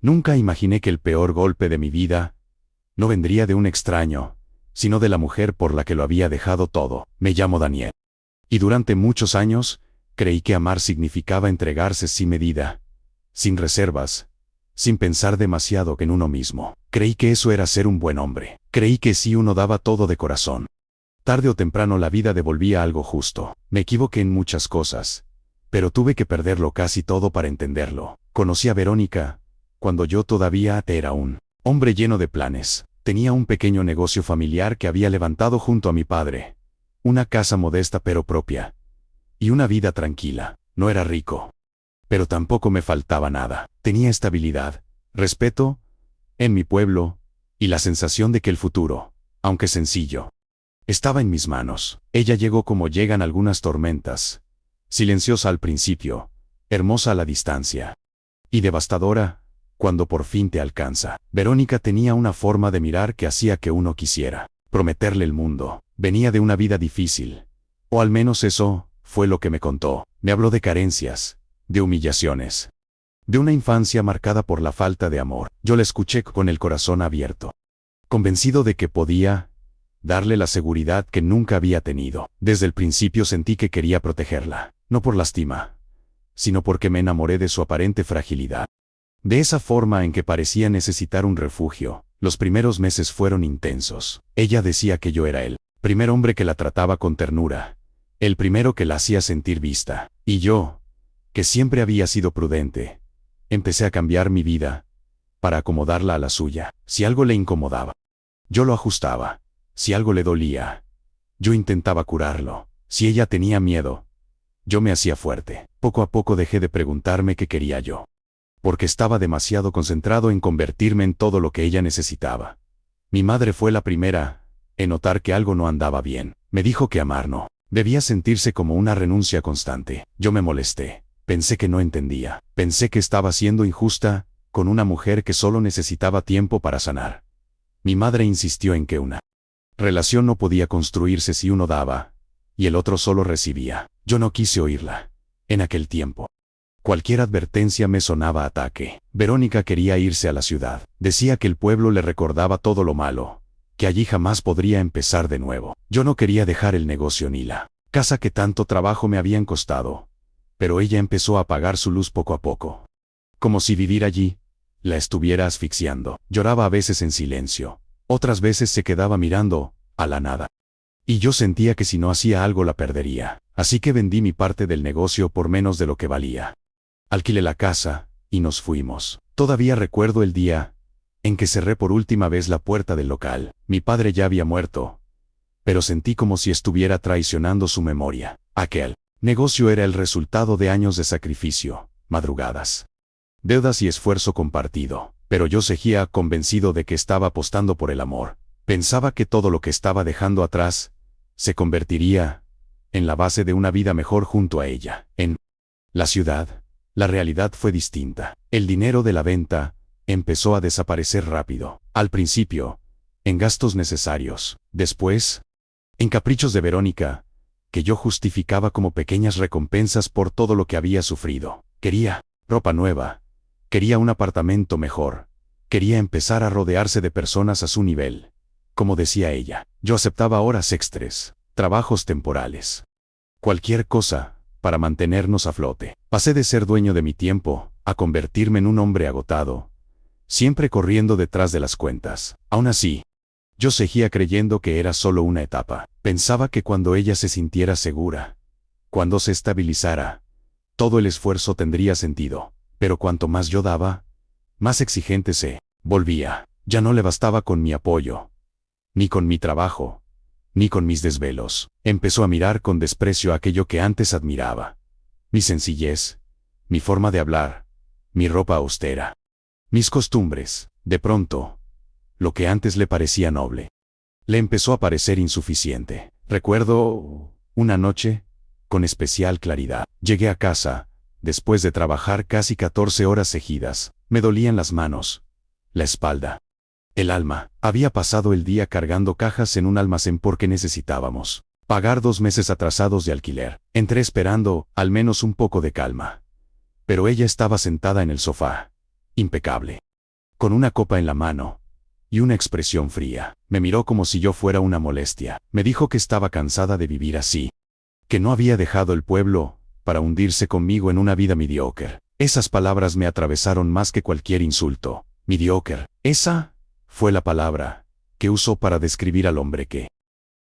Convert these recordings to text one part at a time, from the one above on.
Nunca imaginé que el peor golpe de mi vida no vendría de un extraño, sino de la mujer por la que lo había dejado todo. Me llamo Daniel. Y durante muchos años, creí que amar significaba entregarse sin medida, sin reservas, sin pensar demasiado en uno mismo. Creí que eso era ser un buen hombre. Creí que si uno daba todo de corazón, tarde o temprano la vida devolvía algo justo. Me equivoqué en muchas cosas, pero tuve que perderlo casi todo para entenderlo. Conocí a Verónica cuando yo todavía era un hombre lleno de planes. Tenía un pequeño negocio familiar que había levantado junto a mi padre, una casa modesta pero propia, y una vida tranquila. No era rico, pero tampoco me faltaba nada. Tenía estabilidad, respeto en mi pueblo, y la sensación de que el futuro, aunque sencillo, estaba en mis manos. Ella llegó como llegan algunas tormentas, silenciosa al principio, hermosa a la distancia, y devastadora cuando por fin te alcanza. Verónica tenía una forma de mirar que hacía que uno quisiera prometerle el mundo. Venía de una vida difícil, o al menos eso fue lo que me contó. Me habló de carencias, de humillaciones, de una infancia marcada por la falta de amor. Yo la escuché con el corazón abierto, convencido de que podía darle la seguridad que nunca había tenido. Desde el principio sentí que quería protegerla, no por lástima, sino porque me enamoré de su aparente fragilidad, de esa forma en que parecía necesitar un refugio. Los primeros meses fueron intensos. Ella decía que yo era el primer hombre que la trataba con ternura, el primero que la hacía sentir vista. Y yo, que siempre había sido prudente, empecé a cambiar mi vida para acomodarla a la suya. Si algo le incomodaba, yo lo ajustaba. Si algo le dolía, yo intentaba curarlo. Si ella tenía miedo, yo me hacía fuerte. Poco a poco dejé de preguntarme qué quería yo, porque estaba demasiado concentrado en convertirme en todo lo que ella necesitaba. Mi madre fue la primera en notar que algo no andaba bien. Me dijo que amar no debía sentirse como una renuncia constante. Yo me molesté. Pensé que no entendía. Pensé que estaba siendo injusta con una mujer que solo necesitaba tiempo para sanar. Mi madre insistió en que una relación no podía construirse si uno daba y el otro solo recibía. Yo no quise oírla. En aquel tiempo, cualquier advertencia me sonaba a ataque. Verónica quería irse a la ciudad. Decía que el pueblo le recordaba todo lo malo, que allí jamás podría empezar de nuevo. Yo no quería dejar el negocio ni la casa que tanto trabajo me habían costado, pero ella empezó a apagar su luz poco a poco, como si vivir allí la estuviera asfixiando. Lloraba a veces en silencio, otras veces se quedaba mirando a la nada, y yo sentía que si no hacía algo la perdería. Así que vendí mi parte del negocio por menos de lo que valía. Alquilé la casa y nos fuimos. Todavía recuerdo el día en que cerré por última vez la puerta del local. Mi padre ya había muerto, pero sentí como si estuviera traicionando su memoria. Aquel negocio era el resultado de años de sacrificio, madrugadas, deudas y esfuerzo compartido. Pero yo seguía convencido de que estaba apostando por el amor. Pensaba que todo lo que estaba dejando atrás se convertiría en la base de una vida mejor junto a ella. En la ciudad, la realidad fue distinta. El dinero de la venta empezó a desaparecer rápido. Al principio, en gastos necesarios. Después, en caprichos de Verónica, que yo justificaba como pequeñas recompensas por todo lo que había sufrido. Quería ropa nueva. Quería un apartamento mejor. Quería empezar a rodearse de personas a su nivel. Como decía ella, yo aceptaba horas extras, trabajos temporales, cualquier cosa para mantenernos a flote. Pasé de ser dueño de mi tiempo a convertirme en un hombre agotado, siempre corriendo detrás de las cuentas. Aún así, yo seguía creyendo que era solo una etapa. Pensaba que cuando ella se sintiera segura, cuando se estabilizara, todo el esfuerzo tendría sentido. Pero cuanto más yo daba, más exigente se volvía. Ya no le bastaba con mi apoyo, ni con mi trabajo, ni con mis desvelos. Empezó a mirar con desprecio aquello que antes admiraba. Mi sencillez, mi forma de hablar, mi ropa austera, mis costumbres. De pronto, lo que antes le parecía noble, le empezó a parecer insuficiente. Recuerdo una noche, con especial claridad. Llegué a casa, después de trabajar casi 14 horas seguidas. Me dolían las manos, la espalda, el alma. Había pasado el día cargando cajas en un almacén porque necesitábamos pagar 2 meses atrasados de alquiler. Entré esperando al menos un poco de calma, pero ella estaba sentada en el sofá, impecable, con una copa en la mano y una expresión fría. Me miró como si yo fuera una molestia. Me dijo que estaba cansada de vivir así, que no había dejado el pueblo para hundirse conmigo en una vida mediocre. Esas palabras me atravesaron más que cualquier insulto. Mediocre. Esa fue la palabra que usó para describir al hombre que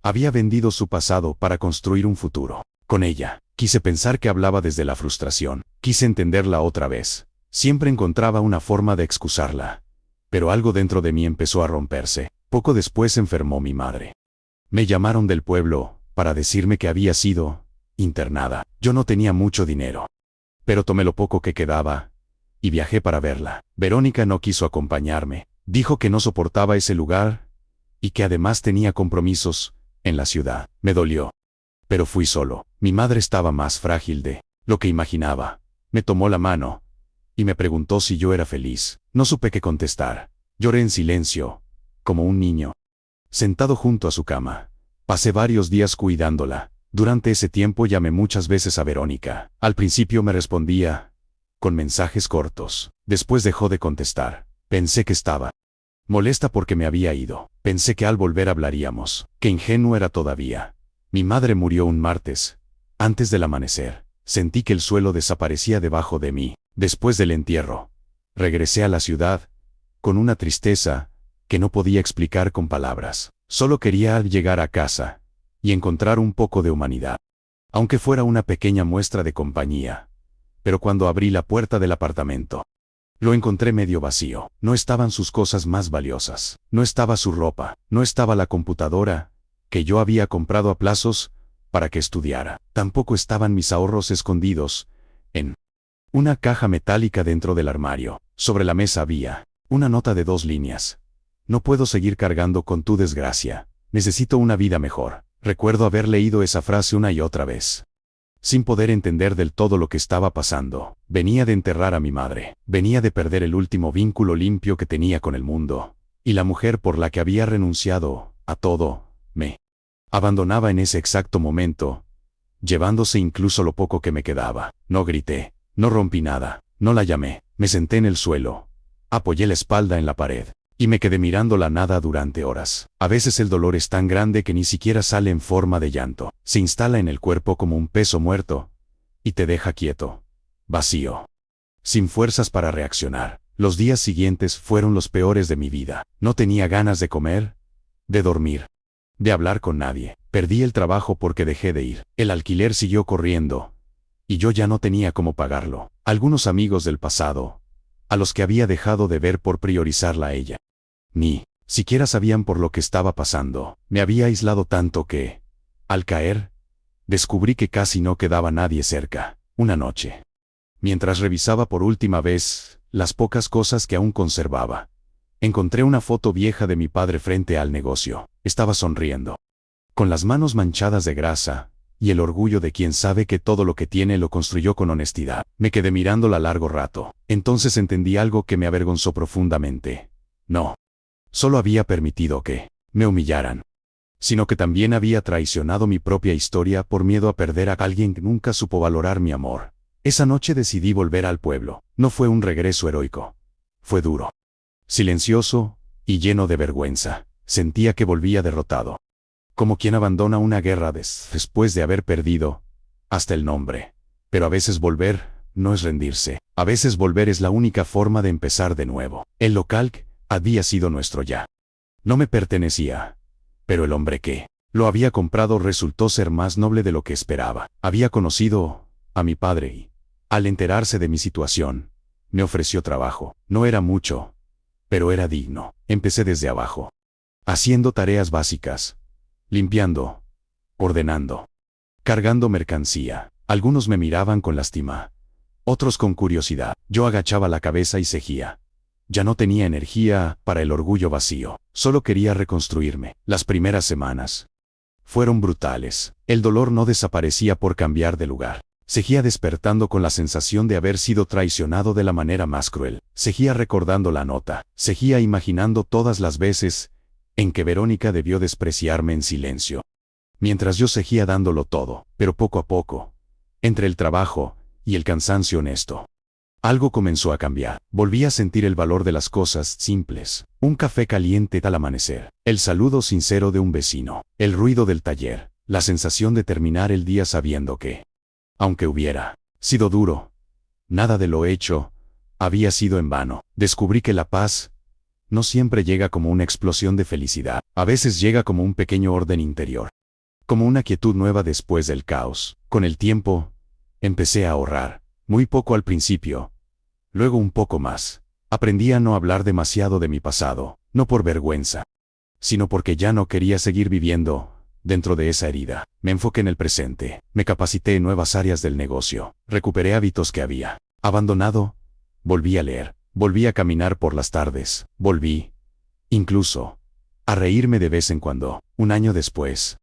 había vendido su pasado para construir un futuro. Con ella, quise pensar que hablaba desde la frustración. Quise entenderla otra vez. Siempre encontraba una forma de excusarla. Pero algo dentro de mí empezó a romperse. Poco después enfermó mi madre. Me llamaron del pueblo para decirme que había sido internada. Yo no tenía mucho dinero, pero tomé lo poco que quedaba y viajé para verla. Verónica no quiso acompañarme. Dijo que no soportaba ese lugar y que además tenía compromisos en la ciudad. Me dolió, pero fui solo. Mi madre estaba más frágil de lo que imaginaba. Me tomó la mano y me preguntó si yo era feliz. No supe qué contestar. Lloré en silencio, como un niño, sentado junto a su cama. Pasé varios días cuidándola. Durante ese tiempo llamé muchas veces a Verónica. Al principio me respondía con mensajes cortos. Después dejó de contestar. Pensé que estaba molesta porque me había ido. Pensé que al volver hablaríamos. Qué ingenuo era todavía. Mi madre murió un martes, antes del amanecer. Sentí que el suelo desaparecía debajo de mí. Después del entierro, regresé a la ciudad, con una tristeza que no podía explicar con palabras. Solo quería llegar a casa y encontrar un poco de humanidad, aunque fuera una pequeña muestra de compañía. Pero cuando abrí la puerta del apartamento, lo encontré medio vacío. No estaban sus cosas más valiosas. No estaba su ropa. No estaba la computadora que yo había comprado a plazos para que estudiara. Tampoco estaban mis ahorros escondidos en una caja metálica dentro del armario. Sobre la mesa había una nota de 2 líneas. No puedo seguir cargando con tu desgracia. Necesito una vida mejor. Recuerdo haber leído esa frase una y otra vez, sin poder entender del todo lo que estaba pasando. Venía de enterrar a mi madre. Venía de perder el último vínculo limpio que tenía con el mundo. Y la mujer por la que había renunciado a todo, me abandonaba en ese exacto momento, llevándose incluso lo poco que me quedaba. No grité, no rompí nada, no la llamé. Me senté en el suelo, apoyé la espalda en la pared y me quedé mirando la nada durante horas. A veces el dolor es tan grande que ni siquiera sale en forma de llanto. Se instala en el cuerpo como un peso muerto y te deja quieto, vacío, sin fuerzas para reaccionar. Los días siguientes fueron los peores de mi vida. No tenía ganas de comer, de dormir, de hablar con nadie. Perdí el trabajo porque dejé de ir. El alquiler siguió corriendo y yo ya no tenía cómo pagarlo. Algunos amigos del pasado, a los que había dejado de ver por priorizarla a ella, ni siquiera sabían por lo que estaba pasando. Me había aislado tanto que, al caer, descubrí que casi no quedaba nadie cerca. Una noche, mientras revisaba por última vez las pocas cosas que aún conservaba, encontré una foto vieja de mi padre frente al negocio. Estaba sonriendo, con las manos manchadas de grasa, y el orgullo de quien sabe que todo lo que tiene lo construyó con honestidad. Me quedé mirándola largo rato. Entonces entendí algo que me avergonzó profundamente. No solo había permitido que me humillaran, sino que también había traicionado mi propia historia por miedo a perder a alguien que nunca supo valorar mi amor. Esa noche decidí volver al pueblo. No fue un regreso heroico. Fue duro, silencioso y lleno de vergüenza. Sentía que volvía derrotado, como quien abandona una guerra después de haber perdido hasta el nombre. Pero a veces volver no es rendirse. A veces volver es la única forma de empezar de nuevo. El local había sido nuestro ya. No me pertenecía, pero el hombre que lo había comprado resultó ser más noble de lo que esperaba. Había conocido a mi padre y, al enterarse de mi situación, me ofreció trabajo. No era mucho, pero era digno. Empecé desde abajo, haciendo tareas básicas, limpiando, ordenando, cargando mercancía. Algunos me miraban con lástima, otros con curiosidad. Yo agachaba la cabeza y seguía. Ya no tenía energía para el orgullo vacío. Solo quería reconstruirme. Las primeras semanas fueron brutales. El dolor no desaparecía por cambiar de lugar. Seguía despertando con la sensación de haber sido traicionado de la manera más cruel. Seguía recordando la nota. Seguía imaginando todas las veces en que Verónica debió despreciarme en silencio, mientras yo seguía dándolo todo. Pero poco a poco, entre el trabajo y el cansancio honesto, Algo comenzó a cambiar. Volví a sentir el valor de las cosas simples. Un café caliente al amanecer. El saludo sincero de un vecino. El ruido del taller. La sensación de terminar el día sabiendo que, aunque hubiera sido duro, nada de lo hecho había sido en vano. Descubrí que la paz no siempre llega como una explosión de felicidad. A veces llega como un pequeño orden interior. Como una quietud nueva después del caos. Con el tiempo, empecé a ahorrar. Muy poco al principio. Luego un poco más. Aprendí a no hablar demasiado de mi pasado, no por vergüenza, sino porque ya no quería seguir viviendo dentro de esa herida. Me enfoqué en el presente. Me capacité en nuevas áreas del negocio. Recuperé hábitos que había abandonado. Volví a leer. Volví a caminar por las tardes. Volví, incluso, a reírme de vez en cuando. Un año después,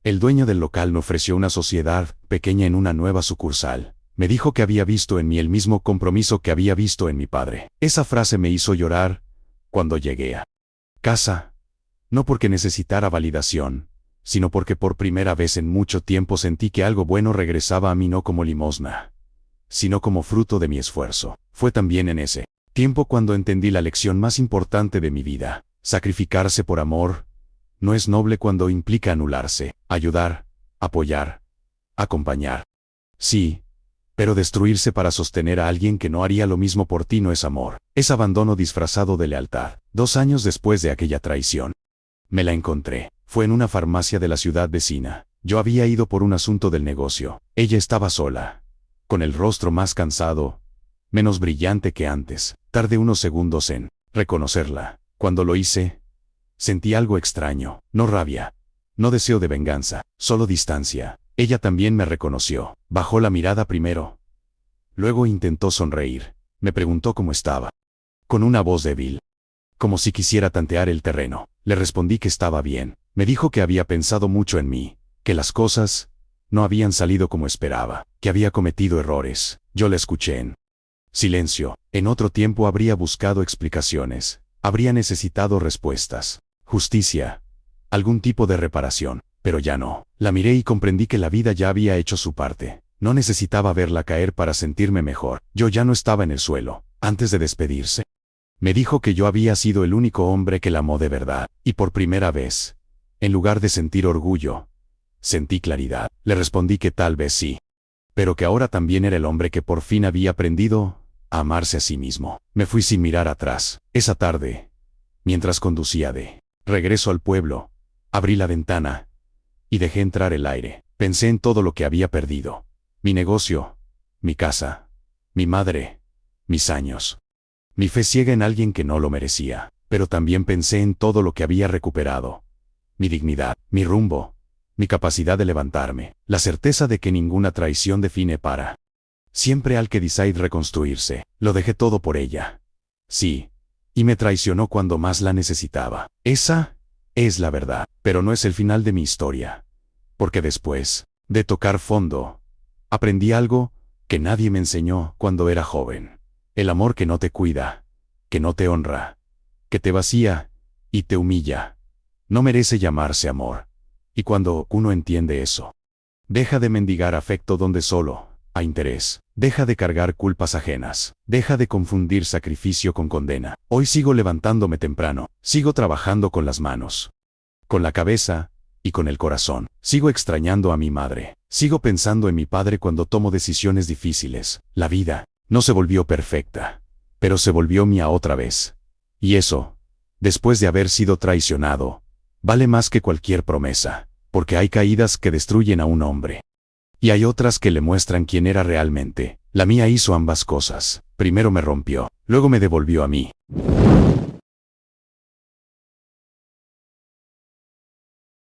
el dueño del local me ofreció una sociedad pequeña en una nueva sucursal. Me dijo que había visto en mí el mismo compromiso que había visto en mi padre. Esa frase me hizo llorar cuando llegué a casa. No porque necesitara validación, sino porque por primera vez en mucho tiempo sentí que algo bueno regresaba a mí no como limosna, sino como fruto de mi esfuerzo. Fue también en ese tiempo cuando entendí la lección más importante de mi vida. Sacrificarse por amor no es noble cuando implica anularse, ayudar, apoyar, acompañar. Sí, pero destruirse para sostener a alguien que no haría lo mismo por ti no es amor. Es abandono disfrazado de lealtad. 2 años después de aquella traición, me la encontré. Fue en una farmacia de la ciudad vecina. Yo había ido por un asunto del negocio. Ella estaba sola, con el rostro más cansado, menos brillante que antes. Tardé unos segundos en reconocerla. Cuando lo hice, sentí algo extraño. No rabia, no deseo de venganza, solo distancia. Ella también me reconoció. Bajó la mirada primero. Luego intentó sonreír. Me preguntó cómo estaba. Con una voz débil, como si quisiera tantear el terreno. Le respondí que estaba bien. Me dijo que había pensado mucho en mí, que las cosas no habían salido como esperaba, que había cometido errores. Yo la escuché en silencio. En otro tiempo habría buscado explicaciones. Habría necesitado respuestas, justicia, algún tipo de reparación. Pero ya no. La miré y comprendí que la vida ya había hecho su parte. No necesitaba verla caer para sentirme mejor. Yo ya no estaba en el suelo. Antes de despedirse, me dijo que yo había sido el único hombre que la amó de verdad. Y por primera vez, en lugar de sentir orgullo, sentí claridad. Le respondí que tal vez sí, pero que ahora también era el hombre que por fin había aprendido a amarse a sí mismo. Me fui sin mirar atrás. Esa tarde, mientras conducía de regreso al pueblo, abrí la ventana y dejé entrar el aire. Pensé en todo lo que había perdido. Mi negocio, mi casa, mi madre, mis años. Mi fe ciega en alguien que no lo merecía. Pero también pensé en todo lo que había recuperado. Mi dignidad, mi rumbo, mi capacidad de levantarme. La certeza de que ninguna traición define para siempre al que decide reconstruirse. Lo dejé todo por ella. Sí, y me traicionó cuando más la necesitaba. Esa es la verdad, pero no es el final de mi historia. Porque después de tocar fondo, aprendí algo que nadie me enseñó cuando era joven. El amor que no te cuida, que no te honra, que te vacía y te humilla, no merece llamarse amor. Y cuando uno entiende eso, deja de mendigar afecto donde solo hay interés. Deja de cargar culpas ajenas. Deja de confundir sacrificio con condena. Hoy sigo levantándome temprano. Sigo trabajando con las manos, con la cabeza y con el corazón. Sigo extrañando a mi madre. Sigo pensando en mi padre cuando tomo decisiones difíciles. La vida no se volvió perfecta, pero se volvió mía otra vez. Y eso, después de haber sido traicionado, vale más que cualquier promesa, porque hay caídas que destruyen a un hombre. Y hay otras que le muestran quién era realmente. La mía hizo ambas cosas. Primero me rompió, luego me devolvió a mí.